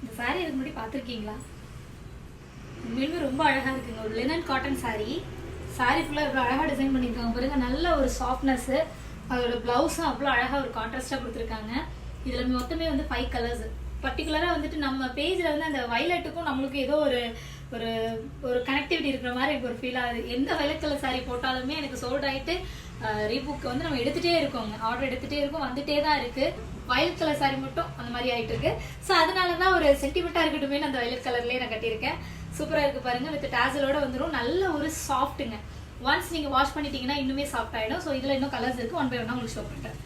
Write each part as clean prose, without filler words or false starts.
இந்த saree இதுக்கு முன்னாடி பார்த்துருக்கீங்களா? உண்மையிலுமே ரொம்ப அழகா இருக்குங்க. ஒரு லினன் காட்டன் saree. saree ஃபுல்லா இவ்வளோ அழகா டிசைன் பண்ணியிருக்காங்க பாருங்க. நல்ல ஒரு சாஃப்ட்னஸ். அதோட பிளவுஸும் அவ்வளோ அழகா ஒரு கான்ட்ராஸ்டா கொடுத்துருக்காங்க. இதுல மொத்தமே வந்து 5 கலர்ஸ். பர்டிகுலரா வந்துட்டு நம்ம பேஜ்ல வந்து அந்த வயலட்டுக்கும் நம்மளுக்கு ஏதோ ஒரு ஒரு ஒரு கனெக்டிவிட்டி இருக்கிற மாதிரி எனக்கு ஒரு ஃபீல் ஆகுது. எந்த வயலட் கலர் saree போட்டாலுமே எனக்கு சோல்ட் ஆயிட்டு ரீபுக் வந்து நம்ம எடுத்துட்டே இருக்கோங்க. ஆர்டர் எடுத்துட்டே இருக்கோம், வந்துட்டே தான் இருக்கு. வயலட் கலர் saree மட்டும் அந்த மாதிரி ஆயிட்டு இருக்கு. ஸோ அதனாலதான் ஒரு சென்டிமெண்டா இருக்கட்டுமே அந்த வயலட் கலர்லயே நான் கட்டியிருக்கேன். சூப்பரா இருக்கு பாருங்க. வித் டாசலோட வந்துடும். நல்ல ஒரு சாஃப்ட்டுங்க. ஒன்ஸ் நீங்க வாஷ் பண்ணிட்டீங்கன்னா இன்னுமே சாஃப்ட் ஆயிடும். ஸோ இதுல இன்னும் கலர்ஸ் இருக்கு. ஒன் பை ஒன்னா உங்களுக்கு ஷோ பண்றேன்.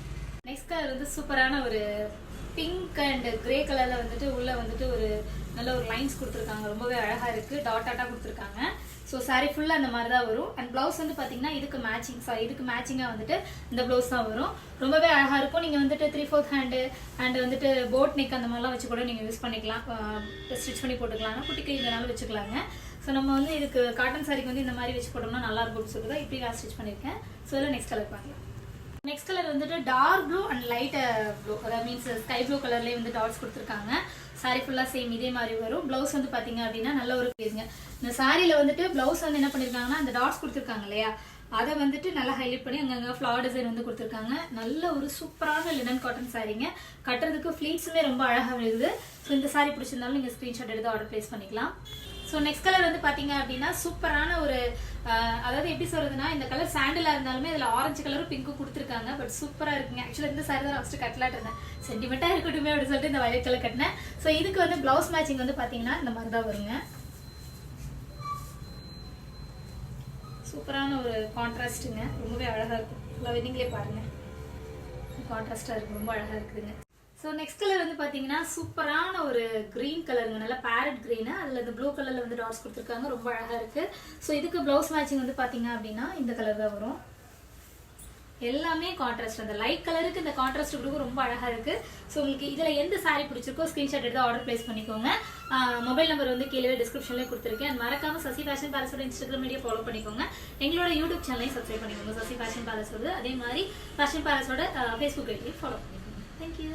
நெக்ஸ்ட் கலர் வந்து சூப்பரான ஒரு பிங்க் அண்ட் கிரே கலர்ல வந்துட்டு உள்ள வந்துட்டு ஒரு நல்ல ஒரு லைன்ஸ் கொடுத்துருக்காங்க. ரொம்பவே அழகா இருக்கு. டாட் டாட்டா கொடுத்துருக்காங்க. ஸோ சாரி ஃபுல்லா அந்த மாதிரி தான் வரும். அண்ட் பிளவுஸ் வந்து பாத்தீங்கன்னா இதுக்கு மேட்சிங்கா வந்துட்டு இந்த பிளவுஸ் தான் வரும். ரொம்பவே அழகா இருக்கும். நீங்க வந்துட்டு 3/4 ஹேண்டு அண்ட் வந்துட்டு போட் நெக் அந்த மாதிரிலாம் வச்சு கூட நீங்க யூஸ் பண்ணிக்கலாம். ஸ்டிச் பண்ணி போட்டுக்கலாம். குட்டி கைங்கனாலும் வச்சுக்கலாங்க. ஸோ நம்ம வந்து இதுக்கு காட்டன் சாரிக்கு வந்து இந்த மாதிரி வச்சு போட்டோம்னா நல்லா இருக்கும்னு சொல்லிட்டு தான் இப்படி நான் ஸ்டிச் பண்ணியிருக்கேன். ஸோ இதில் நெக்ஸ்ட் கலர் பார்க்கலாம். நெக்ஸ்ட் கலர் வந்துட்டு dark blue and light blue, அதாவது மீன்ஸ் ஸ்கை ப்ளூ கலர்லேயே வந்து டாட்ஸ் கொடுத்துருக்காங்க. சாரி ஃபுல்லா சேம் இதே மாதிரி வரும். பிளவுஸ் வந்து பாத்தீங்க அப்படின்னா நல்ல ஒரு பேருங்க. இந்த சாரியில வந்துட்டு பிளவுஸ் வந்து என்ன பண்ணிருக்காங்கன்னா அந்த டாட்ஸ் கொடுத்துருக்காங்க இல்லையா, அதை வந்துட்டு நல்லா ஹைலைட் பண்ணி அங்கங்க ஃபிளவர் டிசைன் வந்து கொடுத்துருக்காங்க. நல்ல ஒரு சூப்பரான லினன் காட்டன் சாரீங்க. கட்டுறதுக்கு ஃபிளீட்ஸுமே ரொம்ப அழகா இருக்குது. ஸோ இந்த சாரி பிடிச்சிருந்தாலும் நீங்க ஸ்கிரீன்ஷாட் எடுத்து ஆர்டர் பிளேஸ் பண்ணிக்கலாம். ஸோ நெக்ஸ்ட் கலர் வந்து பாத்தீங்க அப்படின்னா சூப்பரான ஒரு அதாவது எப்படி சொல்றதுன்னா, இந்த கலர் சாண்டிலா இருந்தாலுமே இதுல ஆரஞ்சு கலரும் பிங்க்கும் கொடுத்துருக்காங்க. பட் சூப்பரா இருக்குங்க. ஆக்சுவலா இந்த சாரி தான் ஃபர்ஸ்ட் கட்டலாட்டு இருந்தேன். சென்டிமெண்டா இருக்கட்டுமே அப்படின்னு சொல்லிட்டு இந்த வயலட் கலர் கட்டினேன். ஸோ இதுக்கு வந்து பிளவுஸ் மேட்சிங் வந்து பாத்தீங்கன்னா இந்த மாதிரி தான் வருங்க. சூப்பரான ஒரு கான்ட்ராஸ்ட்டுங்க. ரொம்பவே அழகா இருக்கும். ஃபுல்லாக நீங்களே பாருங்க, கான்ட்ராஸ்டா இருக்கு. ரொம்ப அழகா இருக்குதுங்க. ஸோ நெக்ஸ்ட் கலர் வந்து பாத்தீங்கன்னா சூப்பரான ஒரு கிரீன் கலருங்க. நல்லா பேரட் கிரீனு. அதில் இந்த ப்ளூ கலர்ல வந்து டாட்ஸ் கொடுத்துருக்காங்க. ரொம்ப அழகா இருக்கு. ஸோ இதுக்கு பிளவுஸ் மேட்சிங் வந்து பாத்தீங்க அப்படின்னா இந்த கலர் தான் வரும். எல்லாமே கான்ட்ராஸ்ட். அந்த லைட் கலருக்கு இந்த கான்ட்ராஸ்ட் கொடுக்க ரொம்ப அழகா இருக்கு. ஸோ உங்களுக்கு இதுல எந்த சாரி பிடிச்சிருக்கோ ஸ்கிரீன்ஷாட் எடுத்து ஆர்டர் பிளேஸ் பண்ணிக்கோங்க. மொபைல் நம்பர் வந்து கீழே டிஸ்கிரிப்ஷன்லேயே கொடுத்துருக்கேன். மறக்காம சசி ஃபேஷன் பேலஸோட இன்ஸ்டாகிராம் மீடியா ஃபாலோ பண்ணிக்கோங்க. எங்களோட யூடியூப் சேனலையும் சப்ஸ்கிரைப் பண்ணிக்கோங்க. சசி ஃபேஷன் பேலஸோட, அதே மாதிரி ஃபேஷன் பேலஸோட ஃபேஸ்புக் ஐடியும் ஃபாலோ பண்ணிக்கோங்க. தேங்க்யூ.